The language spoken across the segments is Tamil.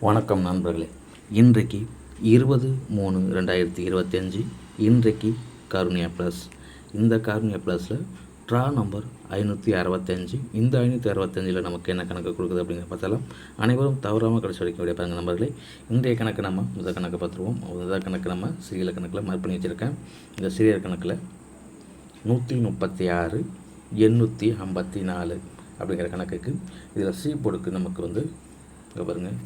வணக்கம் நண்பர்களே. இன்றைக்கு 20/3/2025 இன்றைக்கு காருண்யா ப்ளஸ். இந்த காருண்யா ப்ளஸில் ட்ரா நம்பர் 565. இந்த 565 நமக்கு என்ன கணக்கு கொடுக்குது அப்படிங்கிற பார்த்தாலும் அனைவரும் தவறாமல் கடைசி வரைக்கும் விட பாருங்கள் நண்பர்களே. இன்றைய கணக்கு நம்ம முதல் கணக்கு பார்த்துருவோம். முதல் கணக்கு நம்ம சீரியல் கணக்கில் மார்க் பண்ணி வச்சுருக்கேன். இந்த சீரியல் கணக்கில் 136 854 அப்படிங்கிற கணக்குக்கு இதில் சி போர்டுக்கு நமக்கு வந்து பாருங்கள்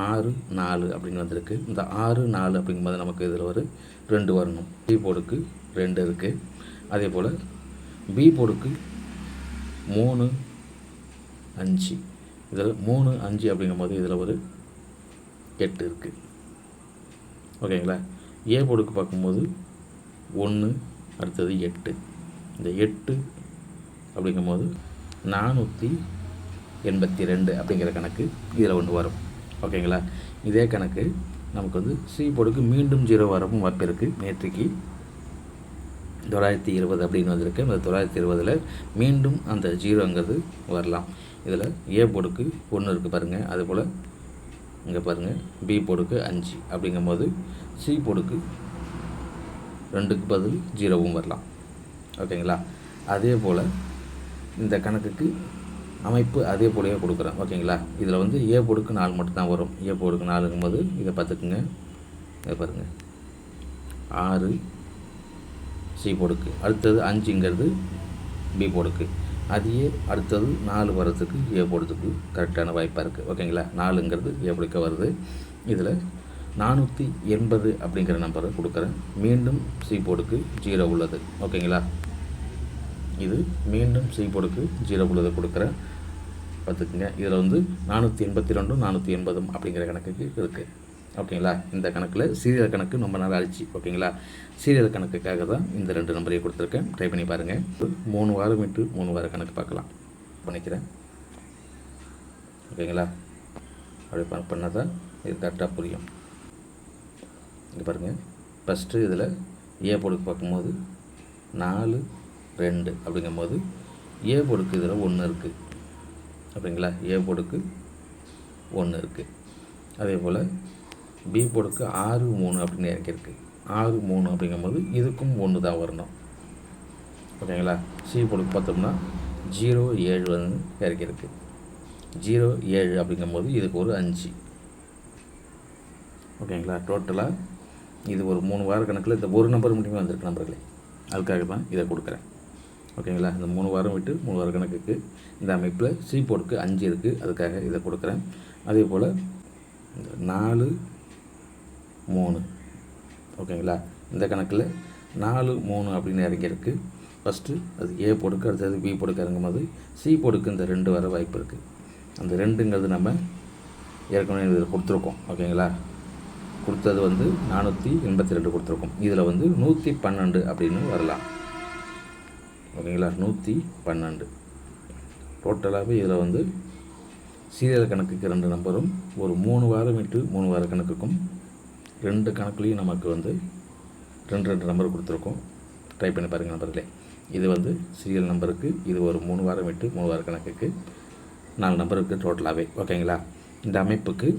6 4 அப்படின்னு வந்திருக்கு. இந்த 6 4 அப்படிங்கும்போது நமக்கு இதில் ஒரு 2 வரணும். சி போர்டுக்கு 2 இருக்குது. அதே போல் பி போர்டுக்கு 3 5. இதில் 3 5 அப்படிங்கும்போது இதில் ஒரு 8 இருக்குது. ஓகேங்களா. ஏ போர்டுக்கு பார்க்கும்போது 1 அடுத்தது 8. இந்த 8 அப்படிங்கும்போது 482 அப்படிங்கிற கணக்கு இதில் ஒன்று வரும். ஓகேங்களா. இதே கணக்கு நமக்கு வந்து சி போர்டுக்கு மீண்டும் 0 வரவும் வாய்ப்பு இருக்குது. நேற்றுக்கு 920 அப்படின்னு வந்திருக்கு. அந்த 920 மீண்டும் அந்த 0ங்கிறது வரலாம். இதில் ஏ போர்டுக்கு 1 இருக்குது பாருங்கள். அதுபோல் இங்கே பாருங்கள் பி போர்டுக்கு 5 அப்படிங்கும்போது சி போர்டுக்கு 2க்கு பதில் 0வும் வரலாம். ஓகேங்களா. அதே போல் இந்த கணக்குக்கு அமைப்பு அதே போலவே கொடுக்குறேன். ஓகேங்களா. இதில் வந்து ஏ போர்டுக்கு 4 மட்டும்தான் வரும். ஏ போர்டுக்கு 4ங்கும்போது இதை பார்த்துக்குங்க. இதை பாருங்கள் 6 சி போர்டுக்கு, அடுத்தது 5ங்கிறது பி போர்டுக்கு, அதையே அடுத்தது 4 வரத்துக்கு ஏ போர்டுக்கு கரெக்டான வாய்ப்பாக இருக்குது. ஓகேங்களா. 4ங்கிறது ஏ போர்டுக்கு வருது. இதில் 480 அப்படிங்கிற நம்பரை கொடுக்குறேன். மீண்டும் சி போர்டுக்கு 0 உள்ளது. ஓகேங்களா. இது மீண்டும் சி போர்டுக்கு 0 உள்ளதை கொடுக்குறேன். பார்த்துக்குங்க. இதில் வந்து 482 480 அப்படிங்கிற கணக்குக்கு இருக்குது. ஓகேங்களா. இந்த கணக்கில் சீரியல் கணக்கு ரொம்ப நாள் ஆயிடுச்சு. ஓகேங்களா. சீரியல் கணக்குக்காக தான் இந்த 2 நம்பரையும் கொடுத்துருக்கேன். ட்ரை பண்ணி பாருங்கள். 3 வாரம் விட்டு 3 வார கணக்கு பார்க்கலாம் பண்ணிக்கிறேன். ஓகேங்களா. அப்படி பண்ணால் தான் இது கரெக்டாக புரியும். இங்கே பாருங்கள். ஃபஸ்ட்டு இதில் ஏ போர்டுக்கு பார்க்கும்போது 4 2 அப்படிங்கும்போது ஏ போர்டுக்கு இதில் 1 இருக்குது. அப்படிங்களா. ஏ போர்டுக்கு 1 இருக்குது. அதே போல் பி போர்டுக்கு 6 3 அப்படின்னு இறக்கியிருக்கு. 6 3 அப்படிங்கும்போது இதுக்கும் 1 தான் வரணும். ஓகேங்களா. சி போர்டுக்கு பார்த்தோம்னா 0 7 வந்து இறக்கியிருக்கு. 0 7 அப்படிங்கும்போது இதுக்கு ஒரு 5. ஓகேங்களா. டோட்டலாக இது ஒரு 3 வார கணக்கில் இந்த ஒரு நம்பர் மட்டுமே வந்திருக்கு நம்பர்களே. அதுக்காக தான் இதை கொடுக்குறேன். ஓகேங்களா. இந்த 3 வாரம் விட்டு 3 வார கணக்குக்கு இந்த அமைப்பில் சி போர்டுக்கு 5 இருக்குது. அதுக்காக இதை கொடுக்குறேன். அதே போல் இந்த 4 3. ஓகேங்களா. இந்த கணக்கில் 4 3 அப்படின்னு இறங்கியிருக்கு. ஃபஸ்ட்டு அது ஏ போர்டுக்கு, அடுத்தது பி போர்டுக்கு இறங்கும்போது சி போர்டுக்கு இந்த 2 வர வாய்ப்பு இருக்குது. அந்த 2ங்கிறது நம்ம ஏற்கனவே இதில் கொடுத்துருக்கோம். ஓகேங்களா. கொடுத்தது வந்து 482 கொடுத்துருக்கோம். இதில் வந்து 112 அப்படின்னு வரலாம். ஓகேங்களா. 112 டோட்டலாகவே இதில் வந்து சீரியல் கணக்குக்கு 2 நம்பரும் ஒரு 3 வாரம் விட்டு 3 வார கணக்குக்கும் 2 கணக்குலேயும் நமக்கு வந்து 2 நம்பர் கொடுத்துருக்கோம். ட்ரை பண்ணி பாருங்கள் நம்பர்களே. இது வந்து சீரியல் நம்பருக்கு, இது ஒரு 3 வாரம் விட்டு 3 வார கணக்குக்கு 4 நம்பருக்கு டோட்டலாகவே. ஓகேங்களா. இந்த அமைப்புக்கு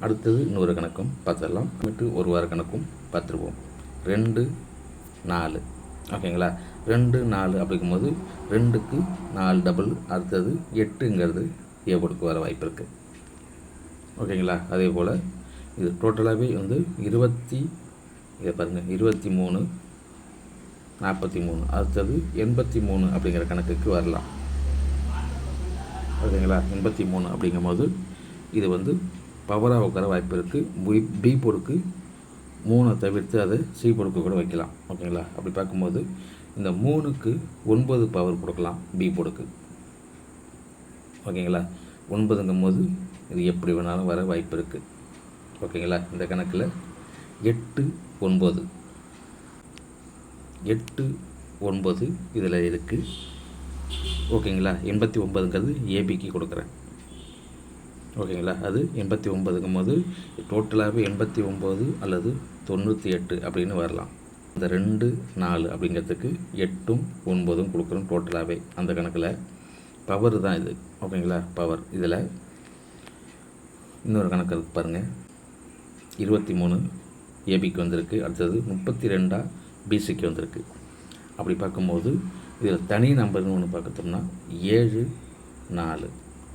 அடுத்தது இன்னொரு கணக்கும் பார்த்துடலாம். விட்டு 1 வார கணக்கும் பார்த்துருவோம். 2 4. ஓகேங்களா. 2 4 அப்படிங்கும்போது 2க்கு 4 டபுள், அடுத்தது 8ங்கிறது ஏ போர்டுக்கு வர வாய்ப்பு இருக்குது. ஓகேங்களா. அதே போல் இது டோட்டலாகவே வந்து இதை பாருங்கள் 23 43, அடுத்தது 83 அப்படிங்கிற கணக்குக்கு வரலாம். ஓகேங்களா. 83 அப்படிங்கும்போது இது வந்து பவராக உட்கார வாய்ப்பு இருக்குது. பி போர்டுக்கு 3 தவிர்த்து அதை சி போர்டுக்கு கூட வைக்கலாம். ஓகேங்களா. அப்படி பார்க்கும்போது இந்த 3க்கு 9 பவர் கொடுக்கலாம் பி போர்டுக்கு. ஓகேங்களா. 9ங்கும்போது இது எப்படி வேணாலும் வர வாய்ப்பு இருக்குது. ஓகேங்களா. இந்த கணக்கில் 8 9 8 9 இதில் இருக்குது. ஓகேங்களா. 89ங்கிறது ஏபிக்கு கொடுக்குறேன். ஓகேங்களா. அது 89ங்கும்போது டோட்டலாகவே 89 அல்லது 98 அப்படின்னு வரலாம். இந்த 2 4 அப்படிங்கிறதுக்கு 8ம் 9ம் கொடுக்குறோம் டோட்டலாகவே. அந்த கணக்கில் பவர் தான் இது. ஓகேங்களா. பவர் இதில் இன்னொரு கணக்கு இருக்குது பாருங்கள். 23 ஏபிக்கு வந்திருக்கு. அடுத்தது 32 பிசிக்கு வந்திருக்கு. அப்படி பார்க்கும்போது இதில் தனி நம்பர்னு ஒன்று பார்க்கத்தோம்னா 7 4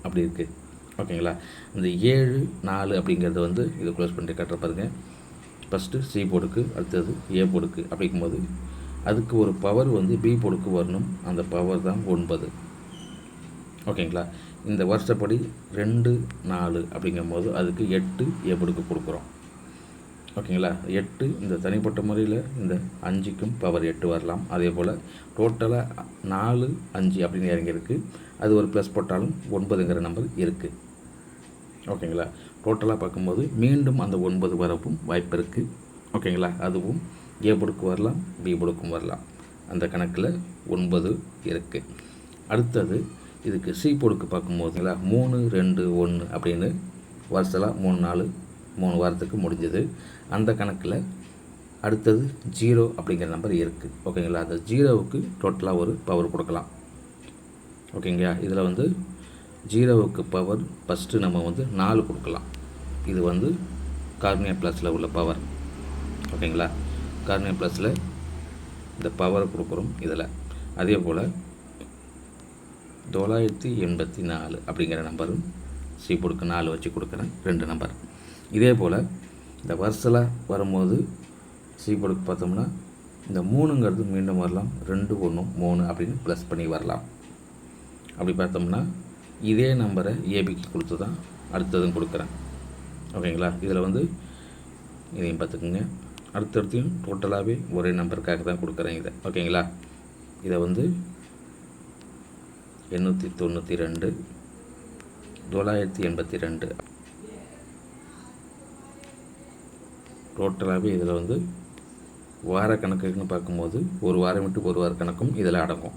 அப்படி இருக்குது. ஓகேங்களா? இந்த 7 4 அப்படிங்கிறத வந்து இதை க்ளோஸ் பண்ணிட்டு கட்டுற பாருங்கள். ஃபஸ்ட்டு சி போர்டுக்கு, அடுத்தது ஏ போர்டுக்கு. அப்படிங்கும்போது அதுக்கு ஒரு பவர் வந்து பி போர்டுக்கு வரணும். அந்த பவர் தான் 9. ஓகேங்களா? இந்த வருஷப்படி 2 4 அப்படிங்கும்போது அதுக்கு 8 ஏ போர்டுக்கு கொடுக்குறோம். ஓகேங்களா? 8 இந்த தனிப்பட்ட முறையில் இந்த 5க்கும் பவர் 8 வரலாம். அதே போல் டோட்டலாக 4 5 அப்படின்னு இறங்கியிருக்கு. அது ஒரு ப்ளஸ் போட்டாலும் 9ங்கிற நம்பர் இருக்குது. ஓகேங்களா? டோட்டலாக பார்க்கும்போது மீண்டும் அந்த 9 வரவும் வாய்ப்பு இருக்குது. ஓகேங்களா? அதுவும் ஏ போர்டுக்கு வரலாம், பி போர்டுக்கும் வரலாம். அந்த கணக்கில் 9 இருக்குது. அடுத்தது இதுக்கு சி போர்டுக்கு பார்க்கும்போதுங்களா 3 2 1 அப்படின்னு வருஷலாம் 3 4 3 வாரத்துக்கு முடிஞ்சது. அந்த கணக்கில் அடுத்தது 0 அப்படிங்கிற நம்பர் இருக்குது. ஓகேங்களா? அந்த 0வுக்கு டோட்டலாக ஒரு பவர் கொடுக்கலாம். ஓகேங்களா? இதில் வந்து 0வுக்கு பவர் ஃபஸ்ட்டு நம்ம வந்து 4 கொடுக்கலாம். இது வந்து கார்னியா ப்ளஸில் உள்ள பவர். ஓகேங்களா? கார்னியா ப்ளஸில் இந்த பவரை கொடுக்குறோம் இதில். அதே போல் 984 அப்படிங்கிற நம்பரும் சி போர்டுக்கு 4 வச்சு கொடுக்குறேன். 2 நம்பர். இதே போல் இந்த வருஷலாக வரும்போது சி போர்டுக்கு பார்த்தோம்னா இந்த 3ங்கிறது மீண்டும் வரலாம். 2 1 3 அப்படின்னு ப்ளஸ் பண்ணி வரலாம். அப்படி பார்த்தோம்னா இதே நம்பரை ஏபிக்கு கொடுத்து தான் அடுத்ததும் கொடுக்குறேன். ஓகேங்களா? இதில் வந்து இதையும் பார்த்துக்குங்க. அடுத்தடுத்தையும் டோட்டலாகவே ஒரே நம்பருக்காக தான் கொடுக்குறேன் இதை. ஓகேங்களா? இதை வந்து 892 982 டோட்டலாகவே இதில் வந்து வார கணக்குன்னு பார்க்கும்போது ஒரு வாரம் விட்டு ஒரு வார கணக்கும் இதில் அடங்கும்.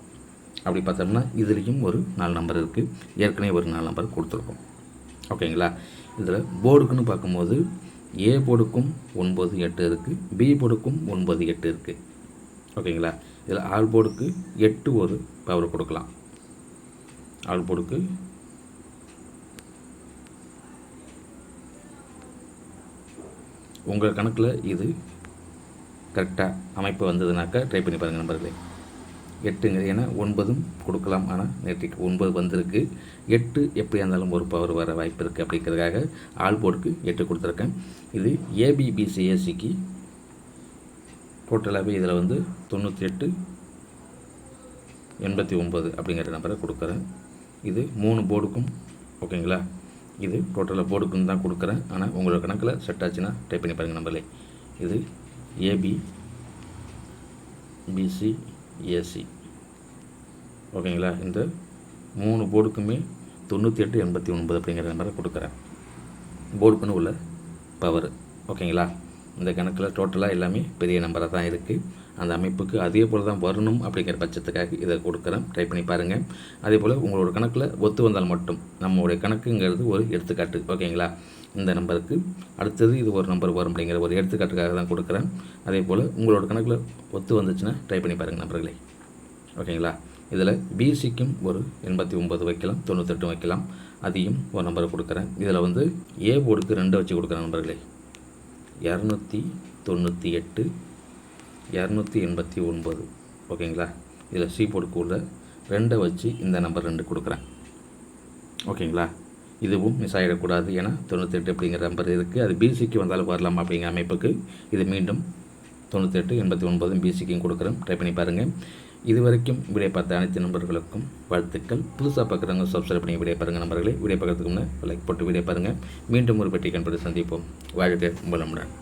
அப்படி பார்த்தோம்னா இதுலேயும் ஒரு 4 நம்பர் இருக்குது. ஏற்கனவே ஒரு 4 நம்பர் கொடுத்துருக்கோம். ஓகேங்களா? இதில் போர்டுக்குன்னு பார்க்கும்போது ஏ போர்டுக்கும் 9 8 இருக்குது, பி போர்டுக்கும் 9 8 இருக்குது. ஓகேங்களா? இதில் ஆல் போர்டுக்கு 8 ஒரு பவர் கொடுக்கலாம். ஆல் போர்டுக்கு உங்கள் கணக்கில் இது கரெக்டாக அமைப்பு வந்ததுனாக்கா ட்ரை பண்ணி பாருங்கள் நம்பர்களே. 8ங்க ஏன்னா 9ம் கொடுக்கலாம். ஆனால் நேற்றுக்கு 9 வந்திருக்கு. 8 எப்படியா இருந்தாலும் ஒரு பவர் வர வாய்ப்பு இருக்குது. அப்படிங்கிறதுக்காக ஆல் போர்டுக்கு 8 கொடுத்துருக்கேன். இது ஏபிபிசிஏசிக்கு டோட்டலாகவே இதில் வந்து 98 89 அப்படிங்கிற நம்பரை கொடுக்குறேன். இது 3 போர்டுக்கும். ஓகேங்களா? இது டோட்டலாக போர்டுக்குன்னு தான் கொடுக்குறேன். ஆனால் உங்களோட கணக்கில் செட் ஆச்சுன்னா டைப் பண்ணி பாருங்கள் நம்பர்களே. இது ஏபி பிசி ஏசி. ஓகேங்களா? இந்த 3 போர்டுக்குமே 98 89 அப்படிங்கிற நம்பரை கொடுக்குறேன். போர்டுக்குன்னு உள்ள பவர். ஓகேங்களா? இந்த கணக்கில் டோட்டலாக எல்லாமே பெரிய நம்பராக தான் இருக்குது. அந்த அமைப்புக்கு அதே போல் தான் வரணும் அப்படிங்கிற பட்சத்துக்காக இதை கொடுக்குறேன். ட்ரை பண்ணி பாருங்கள். அதே போல் உங்களோட கணக்கில் ஒத்து வந்தால் மட்டும் நம்மளுடைய கணக்குங்கிறது ஒரு எடுத்துக்காட்டு. ஓகேங்களா? இந்த நம்பருக்கு அடுத்தது இது ஒரு நம்பர் வரும் அப்படிங்கிற ஒரு எடுத்துக்காட்டுக்காக தான் கொடுக்குறேன். அதே போல் உங்களோட கணக்கில் ஒத்து வந்துச்சுன்னா ட்ரை பண்ணி பாருங்கள் நம்பர்களே. ஓகேங்களா? இதில் பிசிக்கும் ஒரு 89 வைக்கலாம், 98 வைக்கலாம். அதையும் ஒரு நம்பரை கொடுக்குறேன். இதில் வந்து ஏ போர்டுக்கு 2 வச்சு கொடுக்குறேன் நம்பர்களே. 298 289. ஓகேங்களா? இதில் சி போர்டுக்கு உள்ள 2 வச்சு இந்த நம்பர் 2 கொடுக்குறேன். ஓகேங்களா? இதுவும் மிஸ் ஆகிடக்கூடாது. ஏன்னா 98 அப்படிங்கிற நம்பர் இருக்குது. அது பிசிக்கு வந்தாலும் வரலாம் அப்படிங்கிற அமைப்புக்கு இது மீண்டும் 98 89 பிசிக்கும் கொடுக்குறேன். ட்ரை பண்ணி பாருங்கள். இது வரைக்கும் வீடியோ பார்த்த அனைத்து நண்பர்களுக்கும் வாழ்த்துக்கள். புதுசாக பார்க்குறவங்க சப்ஸ்கிரைப் பண்ணி வீடியோ பாருங்கள் நண்பர்களே. வீடியோ பார்க்குறதுக்கு முன்னே லைக் போட்டு வீடியோ பாருங்கள். மீண்டும் ஒரு பெட்டி கண்படி சந்திப்போம். வாழ்க வளமுடன்.